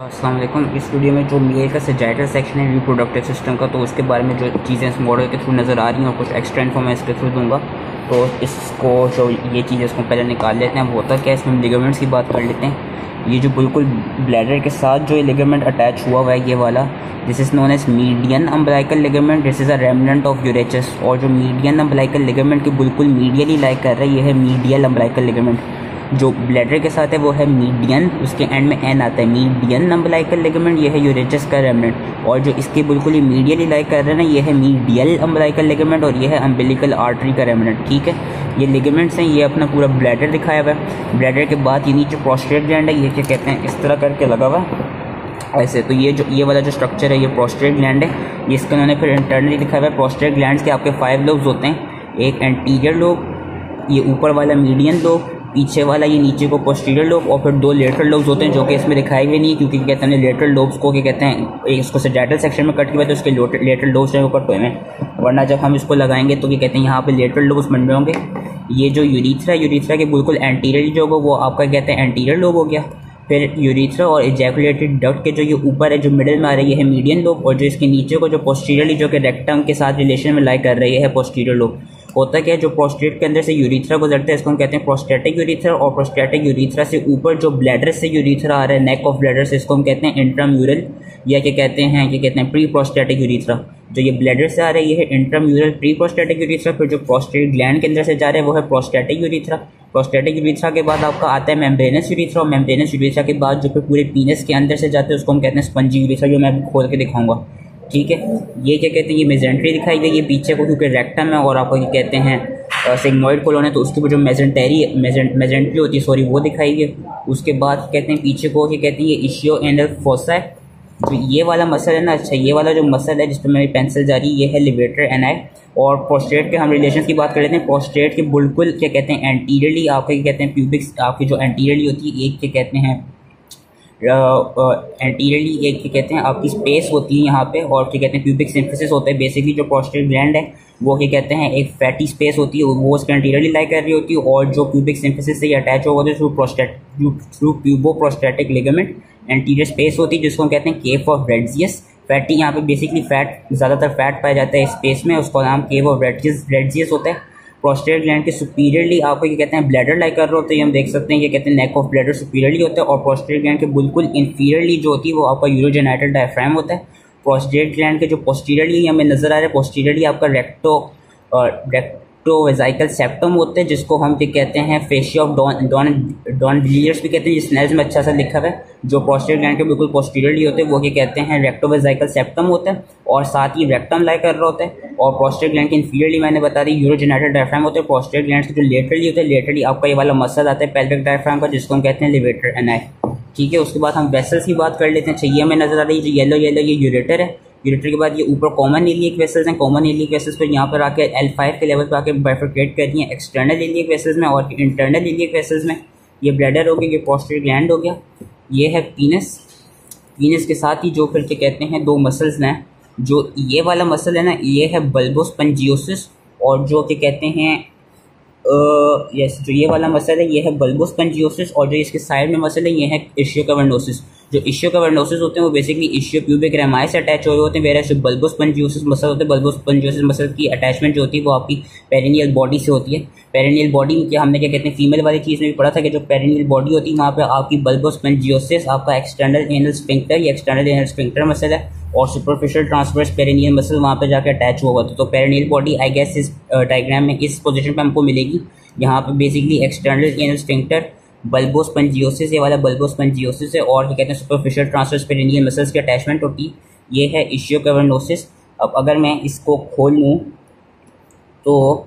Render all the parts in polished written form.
अस्सलाम वालेकुम। इस वीडियो में जो मेल का सजाइटल सेक्शन है रिप्रोडक्टिव सिस्टम का, तो उसके बारे में जो चीज़ें इस मॉडल के थ्रू नज़र आ रही हैं और कुछ एक्स्ट्रा इन्फॉर्मेशन इसके थ्रू दूंगा। तो इसको जो ये चीज़ें इसको पहले निकाल लेते हैं। वो होता क्या है, इसमें लिगामेंट्स की बात कर लेते हैं। ये जो बिल्कुल ब्लैडर के साथ जो लिगामेंट अटैच हुआ हुआ है ये वाला, this is known as median umbilical ligament. This is a remnant of urachus. और जो मीडियन अम्बिलिकल लिगामेंट के बिल्कुल मीडियली लाइक कर रहा है ये है मीडियल अम्बिलिकल लिगामेंट। जो ब्लैडर के साथ है वो है मीडियन, उसके एंड में एन आता है, मीडियन अम्बिलिकल लिगामेंट। ये है यूरेचस का रेमिनेंट। और जो इसके बिल्कुल ही मीडियली लाइक कर रहे हैं ना, ये है मीडियल अम्बिलिकल लिगामेंट और ये है अम्बिलिकल आर्टरी का रेमिनेंट। ठीक है, ये लिगामेंट्स हैं। ये अपना पूरा ब्लैडर दिखाया हुआ है। ब्लैडर के बाद ये नीचे प्रोस्टेट ग्लैंड है, ये क्या कहते हैं इस तरह करके लगा हुआ है ऐसे। तो ये वाला जो स्ट्रक्चर है ये प्रोस्टेट ग्लैंड है। ये इसका उन्होंने फिर इंटरनली दिखाया हुआ है। प्रोस्टेट ग्लैंड्स के आपके 5 लोब्स होते हैं। एक एंटीरियर लोब, ये ऊपर वाला मीडियन लोब, पीछे वाला ये नीचे को पोस्टीरियर लोब, और फिर 2 लेटरल लोब्स होते हैं जो कि इसमें दिखाए हुए नहीं, क्योंकि कहते हैं लेटरल लोब्स को क्या कहते हैं, इसको सजाइटल सेक्शन में कट किया तो उसके लेटरल लोब्स जो है वो कट हुए हैं, वरना जब हम इसको लगाएंगे तो क्या कहते हैं यहाँ पे लेटरल लोब्स बन रहे होंगे। ये जो यूरीथ्रा के बिल्कुल एंटीरियर जो होगा वो आपका कहते हैं एंटीरियर लोब हो गया। फिर यूरीथ्रा और एजैकुलेटेड डक्ट के जो ये ऊपर है जो मिडिल में आ रही है मीडियन लोब, और जो इसके नीचे को जो पोस्टीरियरली जो कि रेक्टम के साथ रिलेशन में लाई कर रही है पोस्टीरियर लोब। होता क्या है, जो प्रोस्टेट के अंदर से यूरीथ्रा गुजरता है इसको हम कहते हैं प्रोस्टेटिक यूरीथ्रा, और प्रोस्टेटिक यूरीथ्रा से ऊपर जो ब्लैडर से यूरीथ्रा आ रहा है, नेक ऑफ ब्लैडर से, इसको हम कहते हैं इंट्राम्यूरल या क्या कहते हैं प्री प्रोस्टेटिक यूरीथ्रा। जो ये ब्लैडर से आ रहा है ये है इंट्राम्यूरल प्री प्रोस्टेटिक यूरीथ्रा। फिर जो प्रोस्टेट ग्लैंड के अंदर से जा रहा है वो है प्रोस्टेटिक यूरीथ्रा। प्रोस्टेटिक यूरीथ्रा के बाद आपका आता है मेम्ब्रेनस यूरीथ्रा, और मेम्ब्रेनस यूरीथ्रा के बाद जो फिर पूरे पीनस के अंदर से जाते हैं उसको हम कहते हैं स्पंजी यूरीथ्रा, जो मैं खोल के दिखाऊंगा। ठीक है, ये क्या कहते हैं, ये मेजेंट्री दिखाई गई, ये पीछे को क्योंकि रेक्टम है और आपको ये कहते हैं सिग्मोइड कोलोन है, तो उसके ऊपर जो मेजेंट्री होती है सॉरी वो दिखाई गई। उसके बाद कहते हैं पीछे को ये कहते हैं ये इशियो एनल फोसा है। जो ये वाला मसल है ना, अच्छा ये वाला जो मसल है जिस पर मेरी पेंसिल जा रही है ये है लिवेटर एनाई। और प्रोस्टेट के हम रिलेशन की बात कर लेते हैं। प्रोस्टेट के बिल्कुल क्या कहते हैं एंटीरियरली आपके क्या कहते हैं प्यूबिक्स, आपकी जो एंटीरियरली होती है एक क्या कहते हैं एंटीरियरली एक क्या कहते हैं आपकी स्पेस होती है यहाँ पे, और क्या कहते हैं प्यूबिक सिम्फिसिस होता है। बेसिकली जो प्रोस्टेट ग्लैंड है वो क्या कहते हैं एक फैटी स्पेस होती है, वो उसके एंटीरियरली लाई कर रही होती है, और जो प्यूबिक सिम्फिसिस से अटैच हुआ होता है through pubo prostatic ligament anterior space होती है जिसको हम कहते हैं केव ऑफ रेड्जियस। फैटी यहाँ पे बेसिकली फैट, ज़्यादातर फैट पाया जाता है इस स्पेस में, उसका नाम केव ऑफ रेड्जियस होता है। प्रोस्टेट ग्लैंड के सुपीरियरली आपको ये कहते हैं ब्लैडर लाइक कर रहे होते हैं, हम देख सकते हैं ये कहते हैं नेक ऑफ ब्लैडर सुपीरियरली होता है। और प्रोस्टेट ग्लैंड के बिल्कुल इंफीरियरली जो होती है वो आपका यूरोजेनाइटल डायफ्राम होता है। प्रोस्टेट ग्लैंड के जो पोस्टीरियरली हमें नजर आ रहा है, पोस्टीरियरली आपका रेक्टोवेजाइकल सेप्टम होते हैं जिसको हम क्या कहते हैं फेशिया ऑफ डॉन विलियर्स भी कहते हैं, जिस स्नेल्स में अच्छा सा लिखा हुआ है। जो प्रोस्टेट ग्लैंड के बिल्कुल पोस्टीरियरली होते हैं वो क्या कहते हैं रेक्टोवेजाइकल सेप्टम होता है, और साथ ही रेक्टम लाई कर रहा होता है। और प्रोस्टेट ग्लैंड के इंफीरियरली मैंने बता दी यूरोजेनाइटल डायफ्राम होते हैं। प्रोस्टेट ग्लैंड के जो लेटरली होते हैं, लेटरली आपका ये वाला मसल आता है पेल्विक डायफ्राम का जिसको हम कहते हैं लिवेटर एनाई। ठीक है, उसके बाद हम वेसल्स की बात कर लेते हैं। चाहिए हमें नजर आ रही है जो येलो ये यूरेटर है। यूरेटर के बाद ये ऊपर कॉमन इलियक वेसल्स हैं। कॉमन इलियक वेसल्स पर यहाँ पर आके L5 के लेवल पर आके बाइफरकेट कर रही हैं एक्सटर्नल इलियक वेसल्स में और इंटरनल इलियक वेसल्स में। ये ब्लैडर हो गया, ये प्रोस्टेट ग्लैंड हो गया, ये है पीनस। पीनस के साथ ही जो फिर क्या कहते हैं 2 मसल्स हैं। जो ये वाला मसल है ना ये है बल्बोस्पंजियोसिस, और जो क्या कहते हैं जो ये वाला मसल है ये है बल्बोस्पंजियोसिस, और जो इसके साइड में मसल है ये है इशियो कैवर्नोसिस। जो इशियो कैवर्नोसिस होते हैं वो बेसिकली इशियो प्यूबिक रेमाई से अटैच हुए होते हैं, वेरस जो बल्बोस्पंजियोसिस मसल होते हैं, बल्बोस्पंजियोसिस मसल की अटैचमेंट जो होती है वो आपकी पेरिनियल बॉडी से होती है। पेरिनियल बॉडी में क्या हमने क्या कहते हैं फीमेल वाली चीज़ में भी पढ़ा था कि जो पेरिनियल बॉडी होती है वहाँ पे आपकी बल्बोस्पंजियोसिस आपका एक्सटर्नल एनल स्फिंक्टर, ये एक्सटर्नल एनल स्फिंक्टर मसल है, और सुपरफिशियल ट्रांसवर्स पेरिनियल मसल वहाँ पे जाकर अटैच हुआ होता है। तो पेरिनियल बॉडी आई गेस इस डायग्राम में इस पोजीशन पे हमको मिलेगी। यहाँ पे बेसिकली एक्सटर्नल एनल स्फिंक्टर बल्बोस्पंजियोसिस, ये वाला बल्बोस्पंजियोसिस है, और क्या कहते हैं सुपरफिशियल ट्रांसवर्स पेरिनियल मसल्स की अटैचमेंट होती है, ये है इशियो कैवर्नोसिस। अब अगर मैं इसको खोल लूँ तो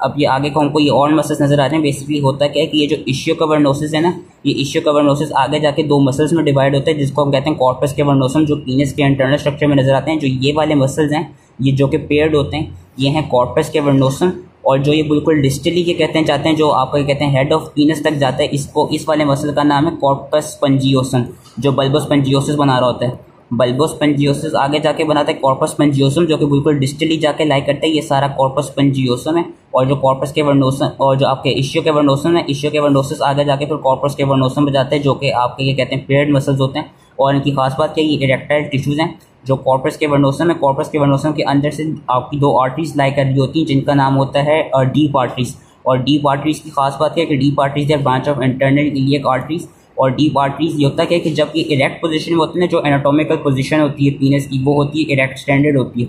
अब ये आगे को हमको ये और मसल्स नजर आ रहे हैं। बेसिकली होता क्या है कि ये जो इशियो कैवर्नोसिस है ना, ये इशियो कैवर्नोसिस आगे जाके 2 मसल्स में डिवाइड होता है जिसको हम कहते हैं कॉर्पस कैवर्नोसम, जो पीनस के इंटरनल स्ट्रक्चर में नजर आते हैं। जो ये वाले मसल्स हैं ये जो कि पेयर्ड होते हैं ये हैं कॉर्पस कैवर्नोसम, और जो ये बिल्कुल डिस्टली के कहते हैं जाते हैं जो आपको कहते हैं हेड ऑफ पीनस तक जाता है, इसको इस वाले मसल का नाम है कॉर्पस स्पंजियोसम, जो बल्बोस्पंजियोसिस बना रहा होता है। बल्बोस्पंजियोसिस आगे जाके बनाता है कॉर्पस स्पंजियोसम जो कि बिल्कुल डिस्टली जाके लाई करता है, ये सारा कॉर्पस स्पंजियोसम है। और जो कॉर्पस कैवर्नोसम और जो आपके इश्यो कैवर्नोसम है, इश्यो कैवर्नोसिस आगे जाके फिर कॉर्पस कैवर्नोसम में जाते हैं, जो कि आपके ये कहते हैं पेयर्ड मसल्स होते हैं। और इनकी खास बात क्या है, ये इरेक्टाइल टिश्यूज़ हैं। जो कॉर्पस कैवर्नोसम है, कॉर्पस कैवर्नोसम के अंदर से आपकी 2 आर्टरीज लाई कर रही होती हैं, जिनका नाम होता है डीप आर्टरीज। और डीप आर्टरीज की खास बात है कि डीप आर्टरीज है branch of internal iliac arteries. और डीप आर्टरीज ये होता है कि जब ये इरेक्ट पोजीशन में होते हैं, जो एनाटॉमिकल पोजीशन होती है पीनस की, वो होती है इरेक्ट स्टैंडर्ड होती है।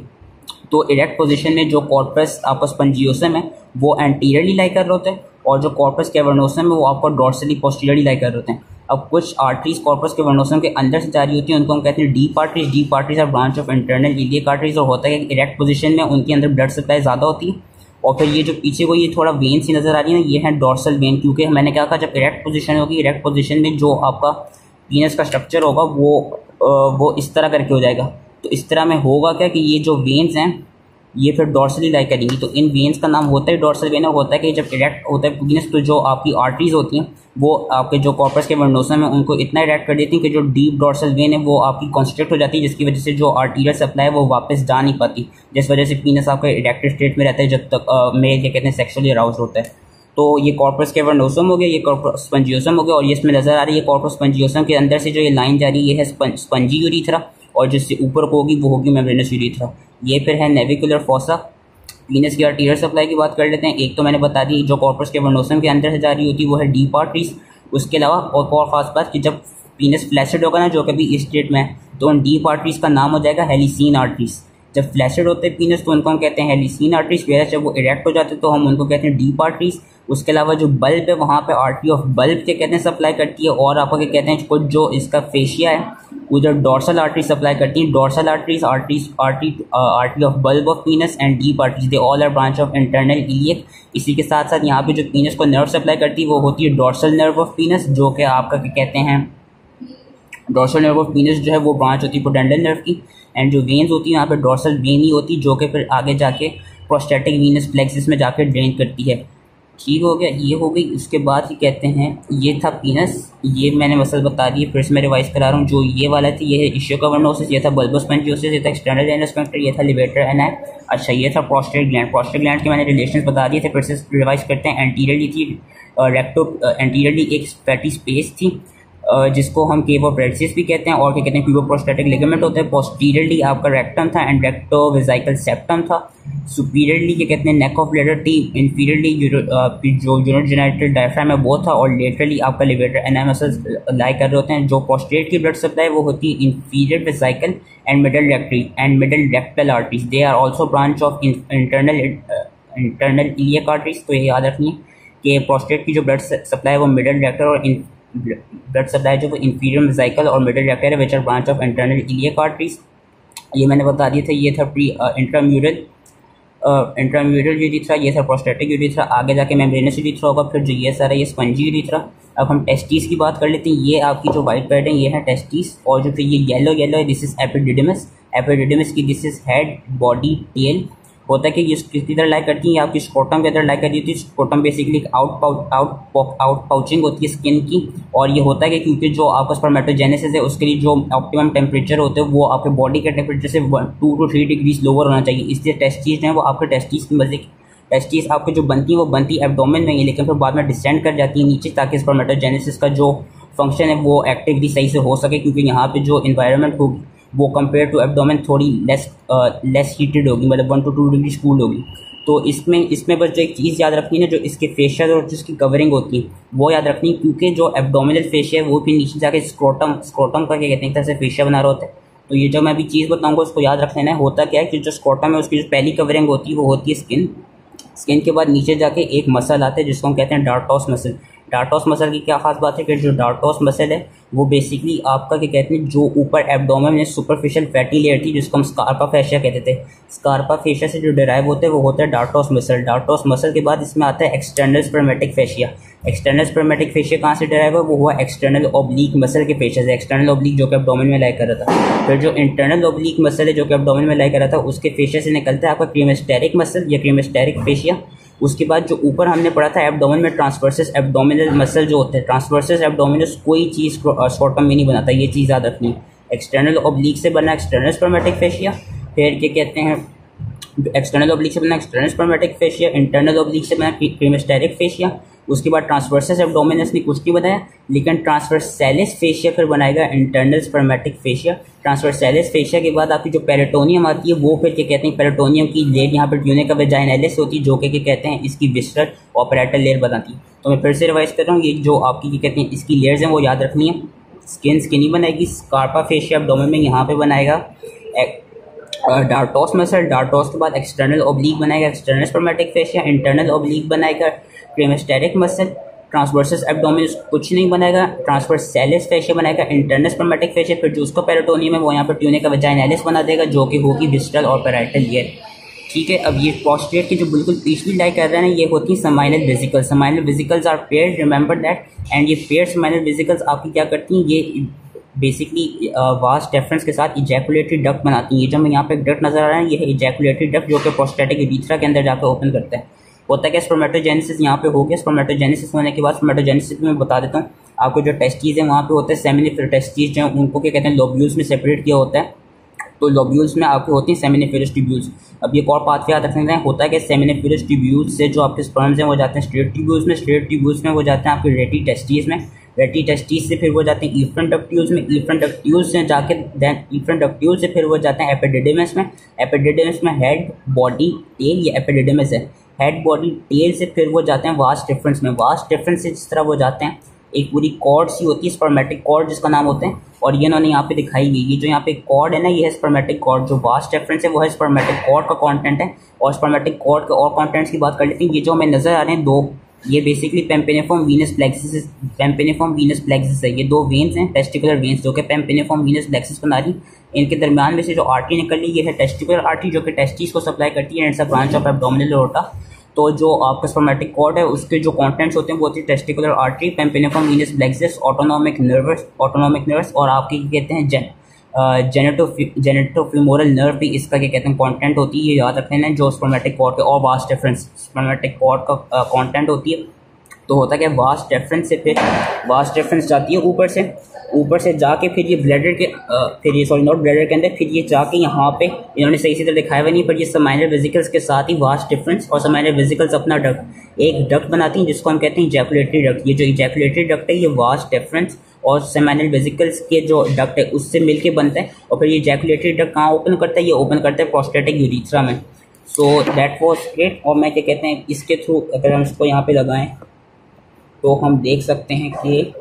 तो इरेक्ट पोजीशन में जो कॉर्पस आपका स्पंजियोसम है वो एंटीरियरली लाई कर रहे होते हैं, और जो कॉर्पस कैवर्नोसम है वो आपको डॉर्सली पोस्टीरियरली लाई कर रहे होते हैं। अब कुछ आर्टरीज कॉर्पस कैवर्नोसम के अंदर से जारी होती हैं, उनको हम कहते हैं deep arteries. Deep arteries are branch of internal iliac arteries. और होता है कि इरेक्ट पोजीशन में उनके अंदर ब्लड सप्लाई ज़्यादा होती है। और फिर ये जो पीछे को ये थोड़ा वेन सी नज़र आ रही है ना, ये है डॉर्सल वेन, क्योंकि मैंने क्या कहा, जब इरेक्ट पोजीशन होगी, इरेक्ट पोजीशन में जो आपका पीनस का स्ट्रक्चर होगा वो इस तरह करके हो जाएगा। तो इस तरह में होगा क्या कि ये जो वेन्स हैं ये फिर डॉर्सली लाई करेंगी। तो इन वेन्स का नाम होता है डॉर्सल वेन। होता है कि जब इरेक्ट होता है पीनस, तो जो आपकी आर्टरीज होती हैं वो आपके जो कॉर्पस कैवर्नोसम है उनको इतना इरेक्ट कर देती हैं कि जो डीप डॉर्सल वेन है वो आपकी कॉन्स्ट्रिक्ट हो जाती है, जिसकी वजह से जो आर्टीरियल सप्लाई है वो वापस जा नहीं पाती, जिस वजह से पीनस आपका इरेक्टेड स्टेट में रहता है जब तक मेल क्या कहते हैं सेक्सुअली अराउज होता है। तो ये कॉर्पस कैवर्नोसम हो गया, ये कॉर्पस स्पंजियोसम हो गया। और ये इसमें नजर आ रही है कॉर्पस स्पंजियोसम के अंदर से जो ये लाइन जा रही है ये है स्पंजी यूरीथ्रा, और जिससे ऊपर को होगी वो होगी मेम्ब्रेनस यूरीथ्रा। ये फिर है नेविकुलर फॉसा। पीनस की आर्टीरियल सप्लाई की बात कर लेते हैं। एक तो मैंने बता दी जो कॉर्पस कैवर्नोसम के अंदर से जा रही होती है वो है डीप आर्टरीज। उसके अलावा और खास बात कि जब पीनस फ्लैसिड होगा ना, जो कभी इस स्टेट में है, तो उन डीप आर्टरीज का नाम हो जाएगा हेलिसीन आर्टरीज। जब फ्लैसिड होते हैं पीनस तो उनको हम कहते हैं हेलिसीन आर्टरीज, वगैरह जब वो इरेक्ट हो जाते हैं तो हम उनको कहते हैं डीप आर्टरीज। उसके अलावा जो बल्ब है वहाँ पे आर्टरी ऑफ बल्ब क्या कहते हैं सप्लाई करती है, और आपको क्या कहते हैं कुछ जो इसका फेशिया है उधर डॉर्सल आर्टरी सप्लाई करती है। Dorsal arteries artery of bulb of penis and deep arteries, they all are branch of internal iliac. इसी के साथ साथ यहाँ पे जो पीनस को नर्व सप्लाई करती है वो होती है डॉर्सल नर्व ऑफ पीनस, जो कि आपका क्या कहते हैं डॉर्सल नर्व ऑफ पीनस जो है वो ब्रांच होती है पोडेंडल नर्व की। एंड जो वेन्स होती है यहाँ पे डॉर्सल वेन ही होती है, जो कि फिर आगे जाके प्रोस्टेटिक वीनस प्लेक्सिस में जाकर ड्रेन करती है। ठीक हो गया, ये हो गई। उसके बाद ही कहते हैं ये था पीनस, ये मैंने मसल बता दी, फिर से मैं रिवाइज करा रहा हूँ। जो ये वाला थी ये है इश्यो कैवर्नोसिस, ये था बल्बस स्पंजियोसिस, ये था एक्सटर्नल एनस स्फिंक्टर, ये था लिवेटर एनाई। अच्छा, ये था प्रोस्टेट ग्लैंड। प्रोस्टेट ग्लैंड के मैंने रिलेशंस बता दिए थे, फिर से रिवाइज करते हैं। एंटीरियरली थी एंटीरियरली एक फैटी स्पेस थी जिसको हम केव ऑफ रेडसिस भी कहते हैं, और क्या कहते हैं प्यूबोप्रोस्टैटिक लिगामेंट होता है। पोस्टीरियरली आपका रेक्टम था एंड रेक्टोवेसिकल सेप्टम था। सुपीरियरली क्या कहते हैं नेक ऑफ ब्लैडर थी। इंफीरियरली जो यूरोजेनिटल डायफ्राम है वो था, और लेटरली आपका लिवेटर एनाई मसल्स लाई कर रहे होते हैं। जो पोस्टेट की ब्लड सप्लाई वो होती है inferior vesical and middle rectal arteries, they are also branch of internal iliac arteries. तो ये याद रखिए कि प्रोस्टेट की जो ब्लड सप्लाई है वो मिडल रेक्टल और ब्लड सप्लाई जो वो इंफीरियर वेसिकल और मिडल रेक्टल है, which are branch of internal iliac arteries. ये मैंने बता दिए थे। ये था प्री इंट्राम्यूरल यूरिथ्रा, ये था प्रोस्टेटिक यूरिथ्रा, आगे जाके मेम्ब्रेनस यूरिथ्रा होगा। फिर जो ये सारा ये स्पंजी यूरिथ्रा। अब हम टेस्टिस की बात कर लेते हैं। ये आपकी जो वाइट पैड है ये है टेस्टिस, और जो फिर ये येलो है दिस इज एपिडिडिमस। एपिडिडिमस की this is head body tail. होता है कि ये किसकी तरह लाइक करती है, आपकी स्क्रोटम की तरह लाइक करती है। स्क्रोटम बेसिकली आउट पाउचिंग होती है स्किन की, और ये होता है कि क्योंकि जो आपका स्पर्मेटोजेनेसिस है उसके लिए जो ऑप्टिमम टेम्परेचर होते हैं वो आपके बॉडी के टेम्परेचर से 2 to 3 डिग्रीज लोअर होना चाहिए। इसलिए टेस्टिस हैं वो आपके टेस्टिस की मजे टेस्टिस आपके जो बनती है वो बनती एब्डोमेन में ही, लेकिन फिर बाद में डिसेंड कर जाती है नीचे, ताकि स्पर्मेटोजेनेसिस का जो फंक्शन है वो एक्टिवली सही से हो सके, क्योंकि यहाँ पे जो इन्वायरमेंट होगी वो कंपेयर टू एब्डोमेन थोड़ी लेस हीटेड होगी, मतलब 1 to 2 डिग्री कूल होगी। तो इसमें बस जो एक चीज़ याद रखनी है ना, जो इसके फेशियल और जिसकी कवरिंग होती है वो याद रखनी है, क्योंकि जो एब्डोमिनल फेशिया है वो फिर नीचे जाके स्क्रोटम का क्या कहते हैं एक तरह से फेशिया बना रहा होता है। तो ये जो मैं अभी चीज़ बताऊँगा उसको याद रख लेना है। होता क्या है कि जो स्क्रोटम है उसकी जो पहली कवरिंग होती है वो होती है स्किन के बाद नीचे जाके एक मसल आता है जिसको हम कहते हैं डार्टोस मसल। डार्टोस मसल की क्या खास बात है कि जो डार्टोस मसल है वो बेसिकली आपका क्या कहते हैं जो ऊपर एब्डोमेन में सुपरफिशियल फैटी लेयर थी जिसको हम स्कार्पा फेशिया कहते थे। स्कार्पा फेशिया से जो डिराइव होते हैं वो होता है डार्टोस मसल। डार्टोस मसल के बाद इसमें आता है external spermatic fascia. External spermatic fascia कहाँ से डिराइव है, वो हुआ एक्सटर्नल ओब्लिक मसल के फेशिया से। एक्सटर्नल ओब्लिक जो कि एब्डोमेन में लाई कर रहा था। फिर जो इंटरनल ओब्लिक मसल है जो कि एब्डोमेन में लाई कर रहा था उसके फेशिया से निकलता है आपका क्रीमेस्टेरिक मसल या क्रीमेस्टेरिक फेशिया। उसके बाद जो ऊपर हमने पढ़ा था एब्डोमेन में ट्रांसवर्सस एब्डोमिनल मसल जो होते हैं, ट्रांसवर्सस एब्डोमिनस कोई चीज़ स्क्रोटम में नहीं बनाता, ये चीज़ याद रखनी। एक्सटर्नल ओब्लिक से बना एक्सटर्नल स्पर्मेटिक फेशिया। फिर क्या कहते हैं एक्सटर्नल ऑब्लिक से बना external spermatic fascia, internal oblique से बना क्रीमेस्टेरिक फेशिया, उसके बाद ट्रांसवर्सस एब्डोमिनस ने कुछ नहीं बताया, लेकिन ट्रांसवर्सैलिस फेशिया फिर बनाएगा internal spermatic fascia. Transversalis fascia के बाद आपकी जो पेरिटोनियम आती है वो फिर क्या कहते हैं, पेरिटोनियम की लेयर यहाँ पर ट्यूनिका वेजाइनैलिस होती है जो कि क्या कहते हैं इसकी विस्रल और पैराइटल लेयर बनाती है। तो मैं फिर से रिवाइज कर रहा हूँ, ये जो आपकी क्या कहते हैं इसकी लेयर्स हैं वो याद रखनी है। स्किन स्किनी बनाएगी, स्कार्पा फेशिया एब्डोमेन में यहाँ पे बनाएगा डार्टोस मसल, डार्टोस के बाद एक्सटर्नल ऑब्लिक बनाएगा external spermatic fascia, internal oblique बनाएगा क्रीमेस्टेरिक मसल, ट्रांसवर्सस एब्डोमिन कुछ नहीं बनाएगा, ट्रांसवर्सैलिस फेशिया बनाएगा इंटरनल स्पर्मेटिक फेशिया, फिर जो उसका पेरिटोनियम है वो यहाँ पर ट्यूनिका वेजाइनैलिस बना देगा जो कि होगी विस्ट्रल और पैराइटल लेयर। ठीक है, अब ये प्रोस्टेट की जो बिल्कुल पिछली लाइक कर रहे हैं ये होती है seminal vesicles. Seminal vesicles are paired, remember that. And ये पेयर्ड समाइनल वेसिकल्स आपकी क्या करती हैं, ये बेसिकली वास्ट डिफरेंस के साथ इजैकुलेटरी डक्ट बनाती हैं। ये जो हमें यहाँ पे डक्ट नजर आ रहा है ये है इजैकुलेटरी डक्ट जो कि प्रोस्टेटिक यूरेथ्रा के अंदर जाकर ओपन करता है। होता क्या, स्पर्मेटोजेनेसिस यहाँ पे हो गया। स्पर्मेटोजेनेसिस होने के बाद स्पर्मेटोजेनेसिस में बता देता हूँ आपको, जो टेस्टीज है वहाँ पे होते हैं सेमिनिफेरस टेस्टीज जो उनको क्या कहते हैं लोब्यूल्स में सेपरेट किया होता है। तो लोब्यूल्स में आपके होती हैं सेमिनिफेरस ट्यूब्यूल्स। अब ये और पाथवे याद रखना है, होता है कि सेमिनिफेरस ट्यूब्यूल्स से जो आपके स्पर्म्स हैं वो जाते हैं स्ट्रेट ट्यूब्यूल्स में, स्ट्रेट ट्यूब्यूल्स में वो जाते हैं आपके रेटी टेस्टीज में, रेटी टेस्टीज से फिर वो जाते हैं इफ्रंट डक्ट्यूल्स में, इफ्रंट डक्ट्यूल्स से जाके देन इफ्रंट डक्ट्यूल्स से फिर वो जाते हैं एपिडिडिमस में, एपिडिडिमस में हेड बॉडी टेल, ये एपिडिडिमस है, हेड बॉडी टेल से फिर वो जाते हैं वास्ट डिफरेंस में, वास्ट डिफरेंस से जिस तरह वो जाते हैं एक पूरी कॉर्ड सी होती है स्पर्मेटिक कॉर्ड जिसका नाम होते हैं, और ये इन्होंने यहाँ पे दिखाई गई, ये जो यहाँ पे कॉर्ड है ना ये है स्पर्मेटिक कॉर्ड। जो वास्ट डिफरेंस है वो है स्पर्मेटिक कॉर्ड का कंटेंट है। और स्पर्मेटिक कॉर्ड के और कंटेंट्स की बात कर लेते हैं। ये जो हमें नजर आ रहे हैं दो, ये basically pampiniform venous plexus, pampiniform venous plexus है। ये दो वेन्स हैं टेस्टिकुलर वेन्स जो कि पेम्पेनिफॉर्म वीनस प्लेक्सिस बना रही। इनके दरमियान में से जो आर्टरी निकल रही है ये है टेस्टिकुलर आर्टरी जो कि टेस्टिस को सप्लाई करती है, and it's a branch of abdominal aorta. तो जो आपका स्पर्मेटिक कॉर्ड है उसके जो कंटेंट्स होते हैं वो होती है testicular artery, pampiniform venous plexus, autonomic nerves और आपके कहते हैं जेनेटोफिमोरल नर्व भी इसका क्या कहते हैं कंटेंट होती है। ये याद रखना है जो स्पर्मेटिक कॉर्ड के और वास्ट डिफरेंस स्पर्मेटिक कॉर्ड का कंटेंट होती है। तो होता क्या, वास्ट डिफरेंस से फिर वास्ट डिफरेंस जाती है ऊपर से जाके फिर ये ब्लैडर के फिर ये सॉरी नॉट ब्लैडर के अंदर, फिर ये जाके यहाँ पे इन्होंने सही से दिखाया हुआ नहीं, पर ये समाइनल वेसिकल्स के साथ ही वास्ट डिफरेंस और समाइनल वेसिकल्स अपना डक्ट एक डक्ट बनाती हैं जिसको हम कहते हैं इजैकुलेटरी डक्ट। ये जो इजैकुलेटरी डक्ट है ये वास्ट डिफरेंस और समाइनल वेसिकल्स के जो डक्ट है उससे मिलके बनता है, और फिर ये इजैकुलेटरी डक्ट कहाँ ओपन करता है, ये ओपन करता है प्रोस्टेटिक यूरेथ्रा में। So that was it. और मैं क्या कहते हैं इसके थ्रू अगर हम इसको यहाँ पे लगाएं तो हम देख सकते हैं कि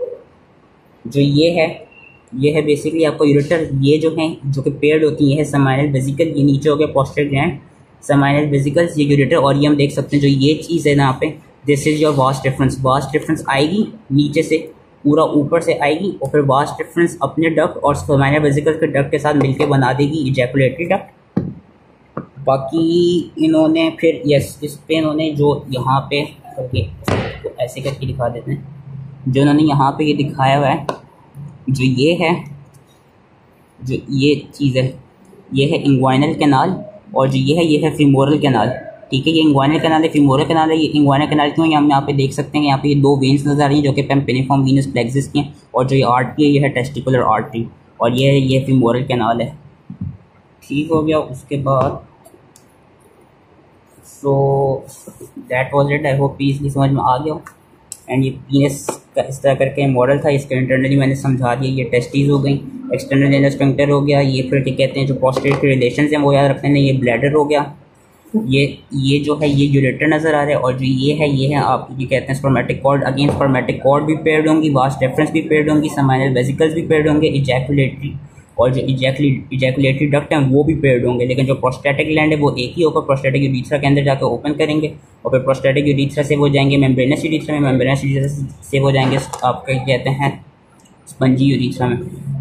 जो ये है बेसिकली आपको यूरेटर, ये जो है जो कि पेयर्ड होती है समाइनल वेसिकल, ये नीचे हो गया पोस्टेट ग्लैंड, समाइनल वेसिकल्स, ये यूरेटर, और ये हम देख सकते हैं जो ये चीज़ है यहाँ पे this is your vast difference. Vast difference आएगी नीचे से पूरा ऊपर से आएगी और फिर वास्ट डिफरेंस अपने डक्ट और समाइनल वेसिकल्स के डक्ट के साथ मिलकर बना देगी इजैकुलेटरी डक्ट। बाकी इन्होंने फिर यस इस पे इन्होंने जो यहाँ पे तो ऐसे करके दिखा देते हैं, जो इन्होंने यहाँ पे ये दिखाया हुआ है जो ये है जो ये चीज़ है ये है इंग्वाइनल कैनाल, और जो ये है फीमोरल कैनाल। ठीक है, ये इंग्वाइनल कैनाल है, फीमोरल कैनाल है। ये इंग्वाइनल कैनाल क्यों, हम यहाँ पे देख सकते हैं यहाँ पे ये दो वेन्स नजर आ रही हैं जो कि पेम्पेनिफॉर्म वीनस प्लेक्सिस की हैं, और जो ये आर्टरी है ये है टेस्टिकुलर आर्टरी, और ये फीमोरल कैनाल है। ठीक हो गया, उसके बाद so that was it. I hope easily समझ में आ गया। एंड ये पीनस का इस तरह करके मॉडल था, इसके इंटरनली मैंने समझा दिया। ये टेस्टीज हो गई, एक्सटर्नल एनल स्फिंक्टर हो गया, ये फिर क्या कहते हैं जो प्रोस्टेट के रिलेशंस हैं वो याद रखते हैं, ये ब्लैडर हो गया, ये जो है ये यूरेटर नज़र आ रहा है, और जो ये है आप ये कहते हैं spermatic cord. Again spermatic cord भी पेयर्ड होंगी, वास्ट डिफरेंस भी पेयर्ड होंगी, समाइनल वेसिकल्स भी पेयर्ड होंगे, इजैकुलेटरी और जो इजैकुलेटरी डक्ट हैं वो भी पेयर्ड होंगे। लेकिन जो प्रोस्टेटिक ग्लैंड है वो एक ही होगा, प्रोस्टेटिक यूरेथ्रा के अंदर जाकर ओपन करेंगे, और फिर प्रोस्टेटिक यूरेथ्रा से वो जाएंगे मेम्ब्रेनस यूरेथ्रा में, मेम्ब्रेनस यूरेथ्रा से वो जाएंगे आपका कहते हैं स्पंजी यूरेथ्रा में।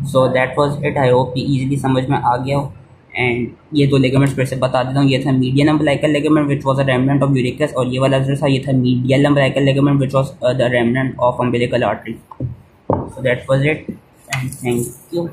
So that was it. I hope easily समझ में आ गया हो। एंड ये दो लिगामेंट्स फिर से बता देता हूँ, ये था median umbilical ligament which was a remnant of urachus, और ये वाला जो था ये था medial umbilical ligament which was the remnant of umbilical artery. So that was it and thank you.